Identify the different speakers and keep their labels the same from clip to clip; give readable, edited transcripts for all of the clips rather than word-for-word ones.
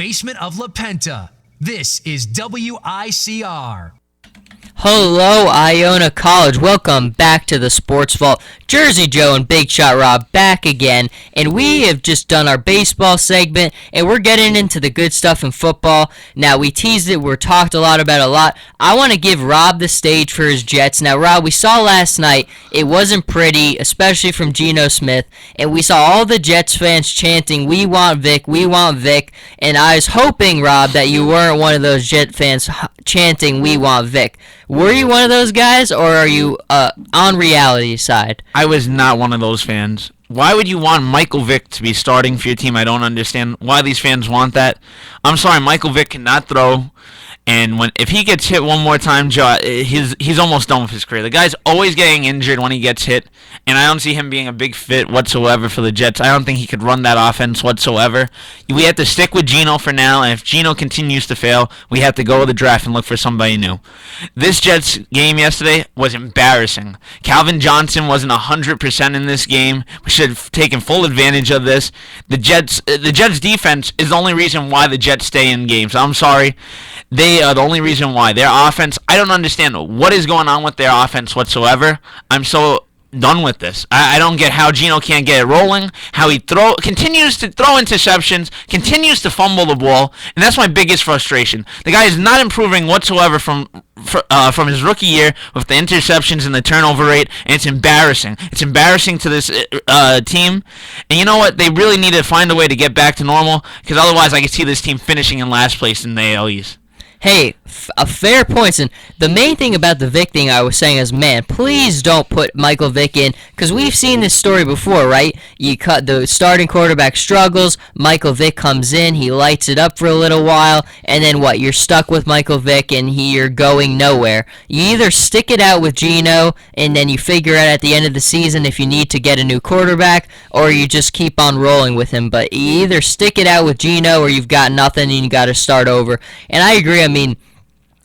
Speaker 1: basement of La Penta. This is WICR.
Speaker 2: Hello, Iona College. Welcome back to the Sports Vault. Jersey Joe and Big Shot Rob back again, and we have just done our baseball segment, and we're getting into the good stuff in football. Now, we teased it. We're talked a lot about a lot. I want to give Rob the stage for his Jets. Now, Rob, we saw last night, it wasn't pretty, especially from Geno Smith, and we saw all the Jets fans chanting, "We want Vic, we want Vic," and I was hoping, Rob, that you weren't one of those Jet fans chanting, "We want Vic." Were you one of those guys, or are you on reality side?
Speaker 3: I was not one of those fans. Why would you want Michael Vick to be starting for your team? I don't understand why these fans want that. I'm sorry, Michael Vick cannot throw. And if he gets hit one more time, Joe, he's almost done with his career. The guy's always getting injured when he gets hit, and I don't see him being a big fit whatsoever for the Jets. I don't think he could run that offense whatsoever. We have to stick with Geno for now, and if Geno continues to fail, we have to go to the draft and look for somebody new. This Jets game yesterday was embarrassing. Calvin Johnson wasn't 100% in this game. We should have taken full advantage of this. The Jets' defense is the only reason why the Jets stay in games. I'm sorry. They are the only reason why. Their offense, I don't understand what is going on with their offense whatsoever. I'm so done with this. I don't get how Geno can't get it rolling, how he continues to throw interceptions, continues to fumble the ball, and that's my biggest frustration. The guy is not improving whatsoever from his rookie year with the interceptions and the turnover rate, and it's embarrassing. It's embarrassing to this team, and you know what? They really need to find a way to get back to normal, because otherwise I could see this team finishing in last place in the AL East.
Speaker 2: Hey, a fair points, and the main thing about the Vic thing I was saying is, man, please don't put Michael Vick in, because we've seen this story before, right? You cut the starting quarterback struggles, Michael Vick comes in, he lights it up for a little while, and then what? You're stuck with Michael Vick, and you're going nowhere. You either stick it out with Geno, and then you figure out at the end of the season if you need to get a new quarterback, or you just keep on rolling with him. But you either stick it out with Geno, or you've got nothing, and you got to start over. And I agree. I mean,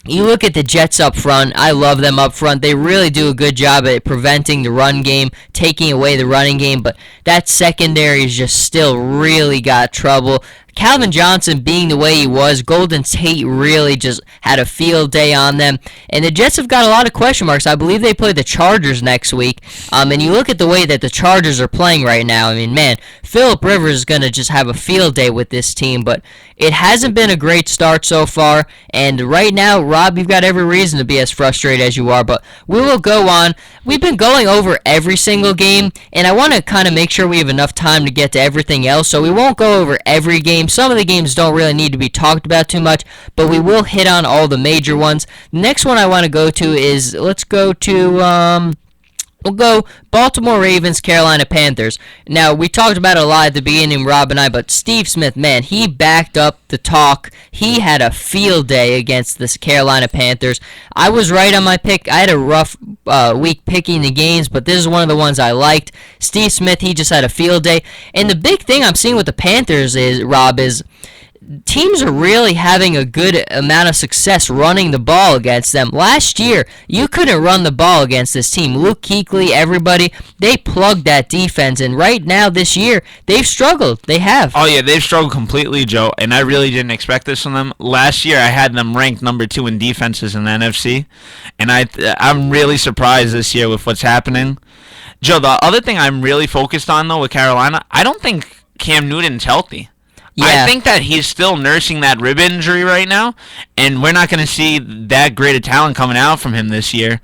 Speaker 2: you look at the Jets up front. I love them up front. They really do a good job at preventing the run game, taking away the running game, but that secondary is just still really got trouble. Calvin Johnson being the way he was, Golden Tate really just had a field day on them. And the Jets have got a lot of question marks. I believe they play the Chargers next week. And you look at the way that the Chargers are playing right now. I mean, man, Phillip Rivers is going to just have a field day with this team. But it hasn't been a great start so far. And right now, Rob, you've got every reason to be as frustrated as you are. But we will go on. We've been going over every single game. And I want to kind of make sure we have enough time to get to everything else. So we won't go over every game. Some of the games don't really need to be talked about too much, but we will hit on all the major ones. The next one I want to go to is, let's go to, we'll go Baltimore Ravens, Carolina Panthers. Now, we talked about it a lot at the beginning, Rob and I, but Steve Smith, man, he backed up the talk. He had a field day against the Carolina Panthers. I was right on my pick. I had a rough week picking the games, but this is one of the ones I liked. Steve Smith, he just had a field day. And the big thing I'm seeing with the Panthers is, Rob, is teams are really having a good amount of success running the ball against them. Last year, you couldn't run the ball against this team. Luke Kuechly, everybody, they plugged that defense. And right now, this year, they've struggled. They have.
Speaker 3: Oh, yeah, they've struggled completely, Joe. And I really didn't expect this from them. Last year, I had them ranked number 2 in defenses in the NFC. And I'm really surprised this year with what's happening. Joe, the other thing I'm really focused on, though, with Carolina, I don't think Cam Newton's healthy. Yeah. I think that he's still nursing that rib injury right now, and we're not going to see that great of talent coming out from him this year.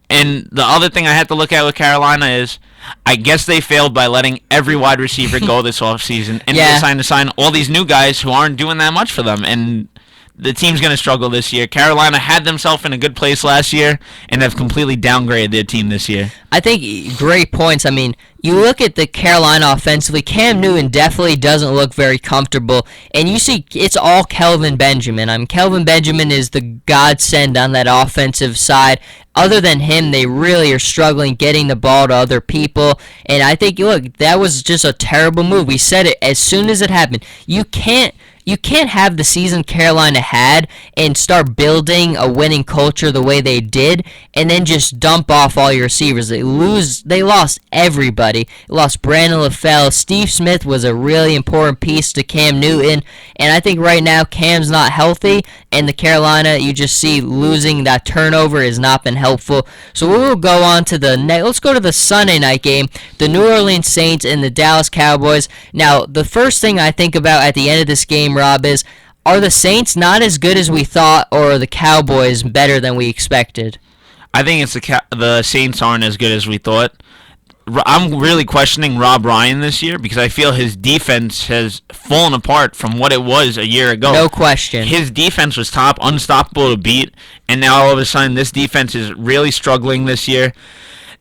Speaker 3: And the other thing I had to look at with Carolina is, I guess they failed by letting every wide receiver go this offseason, and they decided to sign all these new guys who aren't doing that much for them, and the team's going to struggle this year. Carolina had themselves in a good place last year and have completely downgraded their team this year.
Speaker 2: I think great points. I mean, you look at the Carolina offensively, Cam Newton definitely doesn't look very comfortable, and you see it's all Kelvin Benjamin. I mean, Kelvin Benjamin is the godsend on that offensive side. Other than him, they really are struggling getting the ball to other people, and I think, look, that was just a terrible move. We said it as soon as it happened. You can't you can't have the season Carolina had and start building a winning culture the way they did and then just dump off all your receivers. They lost everybody. They lost Brandon LaFell. Steve Smith was a really important piece to Cam Newton, and I think right now Cam's not healthy, and the Carolina, you just see losing that turnover has not been helpful. So we will go on to let's go to the Sunday night game, the New Orleans Saints and the Dallas Cowboys. Now, the first thing I think about at the end of this game, Rob, is are the Saints not as good as we thought, or are the Cowboys better than we expected?
Speaker 3: I think it's the Saints aren't as good as we thought. I'm really questioning Rob Ryan this year because I feel his defense has fallen apart from what it was a year ago.
Speaker 2: No question.
Speaker 3: His defense was top, unstoppable to beat, and now all of a sudden this defense is really struggling this year.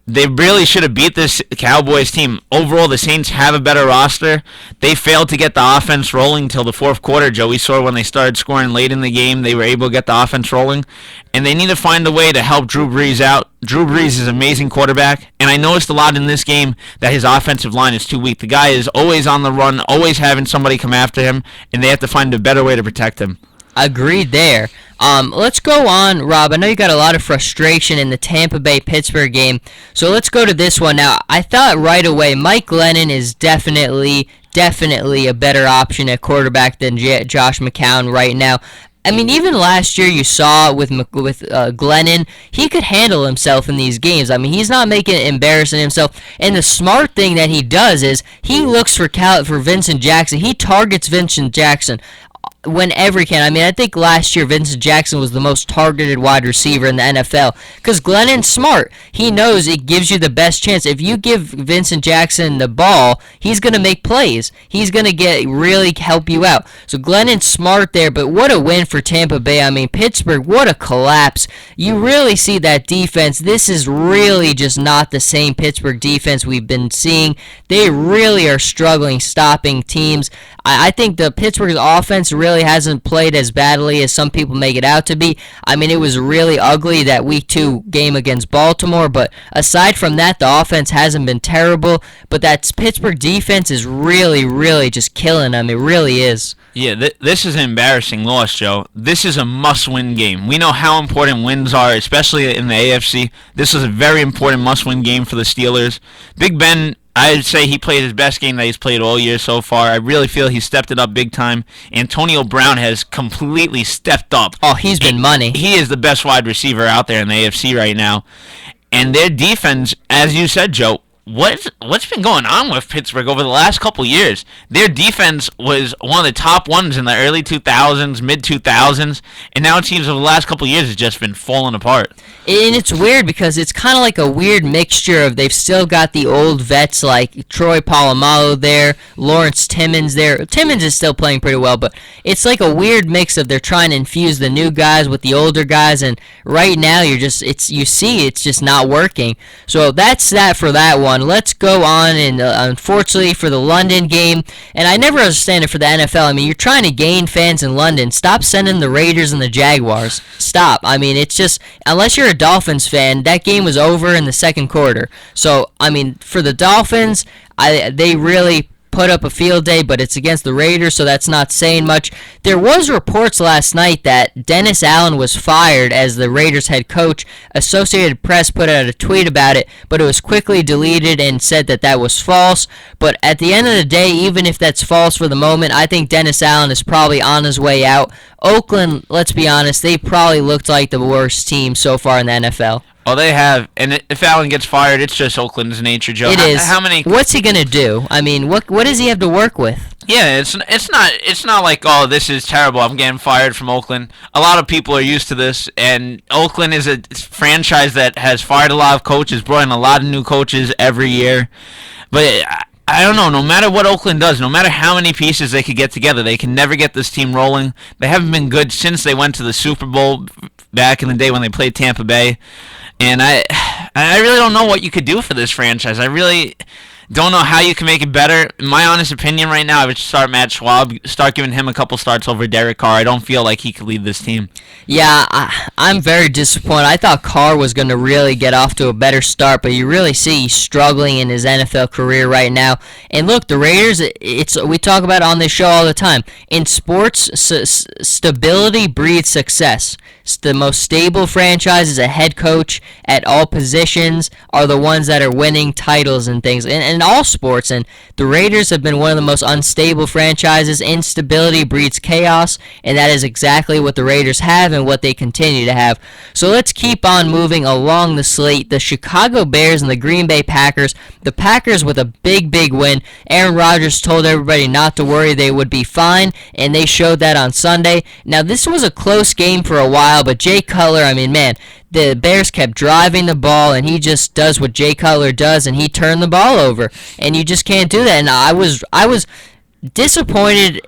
Speaker 3: They really should have beat this Cowboys team. Overall, the Saints have a better roster. They failed to get the offense rolling until the fourth quarter. Joe, we saw when they started scoring late in the game, they were able to get the offense rolling. And they need to find a way to help Drew Brees out. Drew Brees is an amazing quarterback, and I noticed a lot in this game that his offensive line is too weak. The guy is always on the run, always having somebody come after him, and they have to find a better way to protect him.
Speaker 2: Agreed there. Let's go on, Rob. I know you got a lot of frustration in the Tampa Bay-Pittsburgh game, so let's go to this one. Now, I thought right away Mike Glennon is definitely a better option at quarterback than Josh McCown right now. I mean, even last year you saw with Glennon, he could handle himself in these games. I mean, he's not embarrassing himself. And the smart thing that he does is he looks for Vincent Jackson. He targets Vincent Jackson whenever he can. I mean, I think last year Vincent Jackson was the most targeted wide receiver in the NFL because Glennon's smart. He knows it gives you the best chance. If you give Vincent Jackson the ball, he's going to make plays. He's going to really help you out. So Glennon's smart there, but what a win for Tampa Bay. I mean, Pittsburgh, what a collapse. You really see that defense. This is really just not the same Pittsburgh defense we've been seeing. They really are struggling stopping teams. I think the Pittsburgh's offense really hasn't played as badly as some people make it out to be. I mean, it was really ugly that Week 2 game against Baltimore, but aside from that, the offense hasn't been terrible, but that Pittsburgh defense is really just killing them. It really is.
Speaker 3: Yeah, this is an embarrassing loss, Joe. This is a must-win game. We know how important wins are, especially in the AFC. This was a very important must-win game for the Steelers. Big Ben, I'd say he played his best game that he's played all year so far. I really feel he stepped it up big time. Antonio Brown has completely stepped up.
Speaker 2: Oh, he's been money.
Speaker 3: He is the best wide receiver out there in the AFC right now. And their defense, as you said, Joe, what's been going on with Pittsburgh over the last couple years? Their defense was one of the top ones in the early 2000s, mid-2000s, and now it seems over the last couple years it's just been falling apart.
Speaker 2: And it's weird because it's kind of like a weird mixture of they've still got the old vets like Troy Polamalu there, Lawrence Timmons there. Timmons is still playing pretty well, but it's like a weird mix of they're trying to infuse the new guys with the older guys, and right now it's just not working. So that's that for that one. Let's go on, and unfortunately for the London game, and I never understand it for the NFL. I mean, you're trying to gain fans in London. Stop sending the Raiders and the Jaguars. Stop. I mean, it's just, unless you're a Dolphins fan, that game was over in the second quarter. So, I mean, for the Dolphins, they really put up a field day, but it's against the Raiders, so that's not saying much. There was reports last night that Dennis Allen was fired as the Raiders head coach. Associated Press put out a tweet about it, but it was quickly deleted and said that was false. But at the end of the day, even if that's false for the moment, I think Dennis Allen is probably on his way out. Oakland, let's be honest, they probably looked like the worst team so far in the NFL.
Speaker 3: Oh, they have, and if Allen gets fired, it's just Oakland's nature, Joe.
Speaker 2: It is.
Speaker 3: How many?
Speaker 2: What's he gonna do? I mean, what does he have to work with?
Speaker 3: Yeah, it's not like, oh, this is terrible, I'm getting fired from Oakland. A lot of people are used to this, and Oakland is a franchise that has fired a lot of coaches, brought in a lot of new coaches every year. But I don't know, no matter what Oakland does, no matter how many pieces they could get together, they can never get this team rolling. They haven't been good since they went to the Super Bowl back in the day when they played Tampa Bay. And I really don't know what you could do for this franchise. Don't know how you can make it better. In my honest opinion right now, I would start Matt Schwab, start giving him a couple starts over Derek Carr. I don't feel like he could lead this team.
Speaker 2: Yeah, I'm very disappointed. I thought Carr was going to really get off to a better start, but you really see he's struggling in his NFL career right now. And look, the Raiders, we talk about it on this show all the time. In sports, stability breeds success. The most stable franchises, a head coach at all positions, are the ones that are winning titles and things in all sports. And the Raiders have been one of the most unstable franchises. Instability breeds chaos, and that is exactly what the Raiders have and what they continue to have. So let's keep on moving along the slate. The Chicago Bears and the Green Bay Packers. The Packers with a big win. Aaron Rodgers told everybody not to worry, they would be fine, and they showed that on Sunday. Now, this was a close game for a while, but Jay Cutler, I mean, man, the Bears kept driving the ball, and he just does what Jay Cutler does, and he turned the ball over, and you just can't do that. And I was disappointed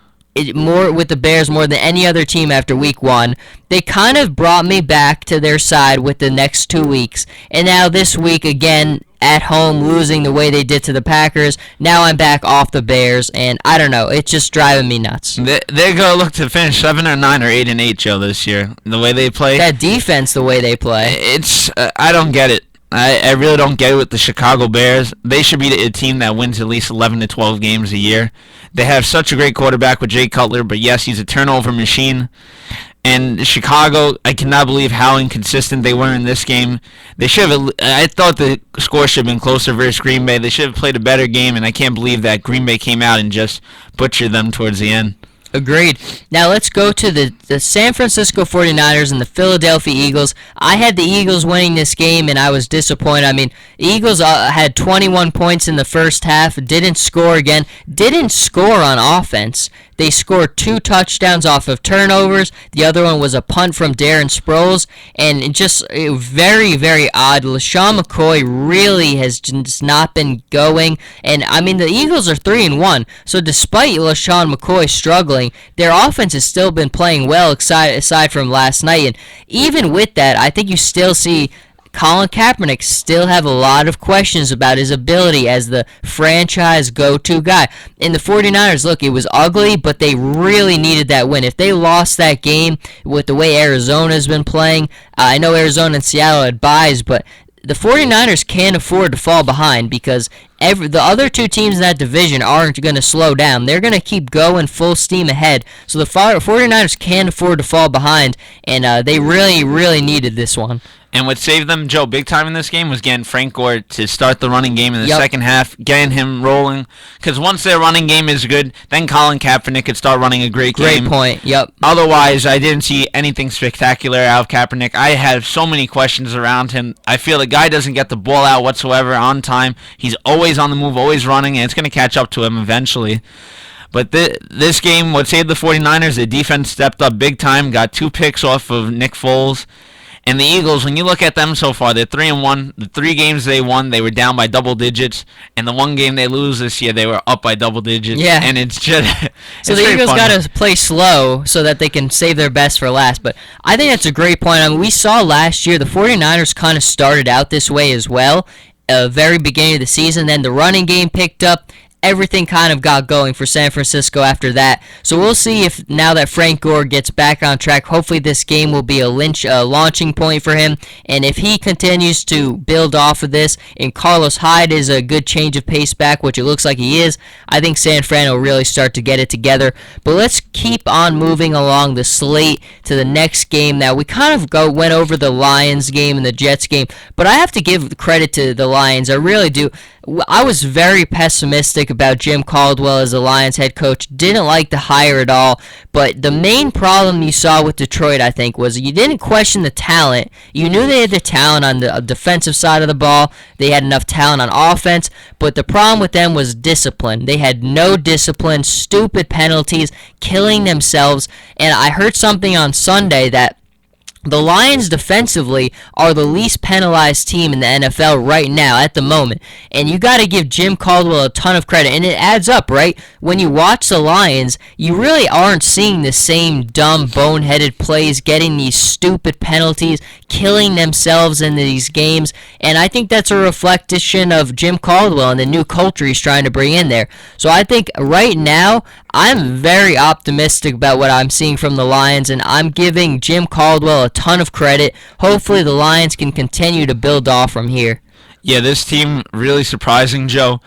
Speaker 2: more with the Bears more than any other team after week 1. They kind of brought me back to their side with the next 2 weeks, and now this week again at home losing the way they did to the Packers. Now I'm back off the Bears, and I don't know, it's just driving me nuts.
Speaker 3: They're going to look to finish 7 or 9 or 8 and 8, Joe, this year. The way they play.
Speaker 2: That defense, the way they play.
Speaker 3: It's I don't get it. I really don't get it with the Chicago Bears. They should be a team that wins at least 11 to 12 games a year. They have such a great quarterback with Jay Cutler, but yes, he's a turnover machine. And Chicago, I cannot believe how inconsistent they were in this game. They should have. I thought the score should have been closer versus Green Bay. They should have played a better game, and I can't believe that Green Bay came out and just butchered them towards the end.
Speaker 2: Agreed. Now let's go to the San Francisco 49ers and the Philadelphia Eagles. I had the Eagles winning this game, and I was disappointed. I mean, the Eagles had 21 points in the first half, didn't score again, didn't score on offense. They scored 2 touchdowns off of turnovers. The other one was a punt from Darren Sproles, and very odd. LaShawn McCoy really has just not been going, and I mean the Eagles are 3-1. So despite LaShawn McCoy struggling, their offense has still been playing well aside from last night. And even with that, I think you still see Colin Kaepernick still have a lot of questions about his ability as the franchise go-to guy. In the 49ers, look, it was ugly, but they really needed that win. If they lost that game with the way Arizona's been playing, I know Arizona and Seattle had byes, but the 49ers can't afford to fall behind because the other 2 teams in that division aren't going to slow down. They're going to keep going full steam ahead. So the 49ers can't afford to fall behind, and they really needed this one.
Speaker 3: And what saved them, Joe, big time in this game was getting Frank Gore to start the running game in the second half, getting him rolling. Because once their running game is good, then Colin Kaepernick could start running a great game.
Speaker 2: Great point, yep.
Speaker 3: Otherwise, I didn't see anything spectacular out of Kaepernick. I have so many questions around him. I feel the guy doesn't get the ball out whatsoever on time. He's always on the move, always running, and it's going to catch up to him eventually. But this game, what saved the 49ers, the defense stepped up big time, got 2 picks off of Nick Foles. And the Eagles, when you look at them so far, they're 3-1. The 3 games they won, they were down by double digits. And the 1 game they lose this year, they were up by double digits.
Speaker 2: Yeah.
Speaker 3: And it's just
Speaker 2: so the Eagles got to play slow so that they can save their best for last. But I think that's a great point. I mean, we saw last year the 49ers kind of started out this way as well. Very beginning of the season. Then the running game picked up. Everything kind of got going for San Francisco after that. So we'll see if now that Frank Gore gets back on track, hopefully this game will be a launching point for him. And if he continues to build off of this, and Carlos Hyde is a good change of pace back, which it looks like he is, I think San Fran will really start to get it together. But let's keep on moving along the slate to the next game. Now, we kind of went over the Lions game and the Jets game, but I have to give credit to the Lions. I really do. I was very pessimistic about Jim Caldwell as the Lions head coach. Didn't like the hire at all. But the main problem you saw with Detroit, I think, was you didn't question the talent. You knew they had the talent on the defensive side of the ball. They had enough talent on offense. But the problem with them was discipline. They had no discipline, stupid penalties, killing themselves. And I heard something on Sunday that The Lions defensively are the least penalized team in the NFL right now at the moment. And you got to give Jim Caldwell a ton of credit. And it adds up, right? When you watch the Lions, you really aren't seeing the same dumb, boneheaded plays, getting these stupid penalties, killing themselves in these games. And I think that's a reflection of Jim Caldwell and the new culture he's trying to bring in there. So I think right now, I'm very optimistic about what I'm seeing from the Lions, and I'm giving Jim Caldwell a ton of credit. Hopefully the Lions can continue to build off from here.
Speaker 3: Yeah, this team really surprising, Joe.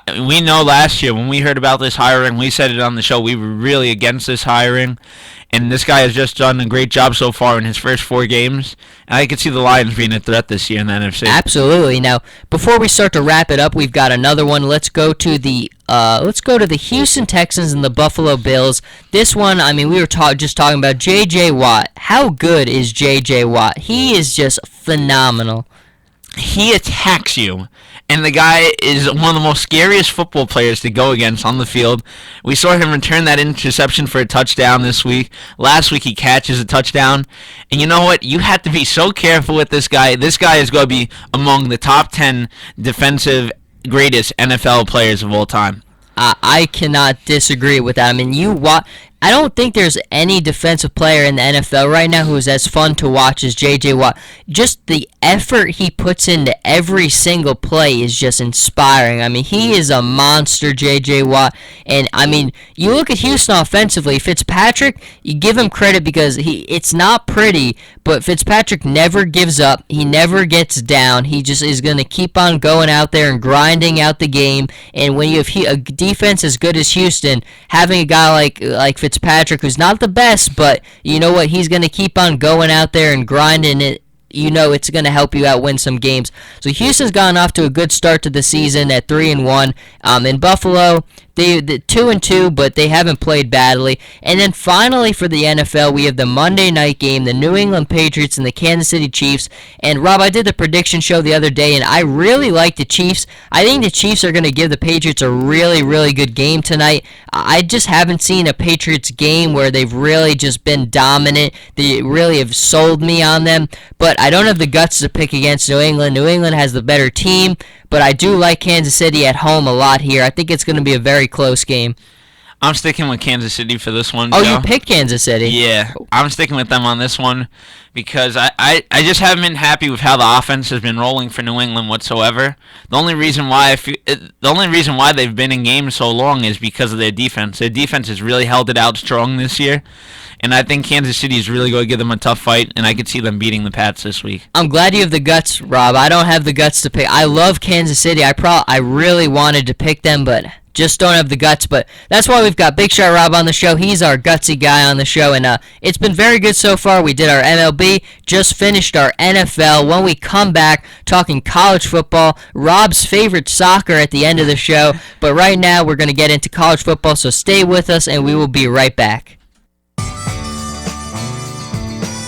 Speaker 3: We know last year when we heard about this hiring, we said it on the show, we were really against this hiring. And this guy has just done a great job so far in his first 4 games. And I could see the Lions being a threat this year in the NFC.
Speaker 2: Absolutely. Now, before we start to wrap it up, we've got another one. Let's go to the Houston Texans and the Buffalo Bills. This one, I mean, we were just talking about J.J. Watt. How good is J.J. Watt? He is just phenomenal.
Speaker 3: He attacks you, and the guy is one of the most scariest football players to go against on the field. We saw him return that interception for a touchdown this week. Last week he catches a touchdown, and you know what? You have to be so careful with this guy. This guy is going to be among the top 10 defensive greatest NFL players of all time.
Speaker 2: I cannot disagree with that. I mean, I don't think there's any defensive player in the NFL right now who is as fun to watch as J.J. Watt. Just the effort he puts into every single play is just inspiring. I mean, he is a monster, J.J. Watt. And, I mean, you look at Houston offensively, Fitzpatrick, you give him credit because it's not pretty, but Fitzpatrick never gives up. He never gets down. He just is going to keep on going out there and grinding out the game. And when you have a defense as good as Houston, having a guy like Fitzpatrick, who's not the best, but you know what? He's going to keep on going out there and grinding it. You know it's going to help you out win some games. So Houston's gotten off to a good start to the season at 3-1. In Buffalo, they're 2-2, but they haven't played badly. And then finally for the NFL, we have the Monday night game, the New England Patriots and the Kansas City Chiefs. And Rob, I did the prediction show the other day, and I really like the Chiefs. I think the Chiefs are going to give the Patriots a really, really good game tonight. I just haven't seen a Patriots game where they've really just been dominant. They really have sold me on them. But I don't have the guts to pick against New England. New England has the better team, but I do like Kansas City at home a lot here. I think it's going to be a very close game.
Speaker 3: I'm sticking with Kansas City for this one,
Speaker 2: Oh,
Speaker 3: Joe.
Speaker 2: you picked Kansas City?
Speaker 3: Yeah, I'm sticking with them on this one because I just haven't been happy with how the offense has been rolling for New England whatsoever. The only reason why they've been in games so long is because of their defense. Their defense has really held it out strong this year. And I think Kansas City is really going to give them a tough fight, and I could see them beating the Pats this week.
Speaker 2: I'm glad you have the guts, Rob. I don't have the guts to pick. I love Kansas City. I really wanted to pick them, but just don't have the guts. But that's why we've got Big Shot Rob on the show. He's our gutsy guy on the show, and it's been very good so far. We did our MLB, just finished our NFL. When we come back, talking college football, Rob's favorite soccer at the end of the show. But right now, we're going to get into college football, so stay with us, and we will be right back.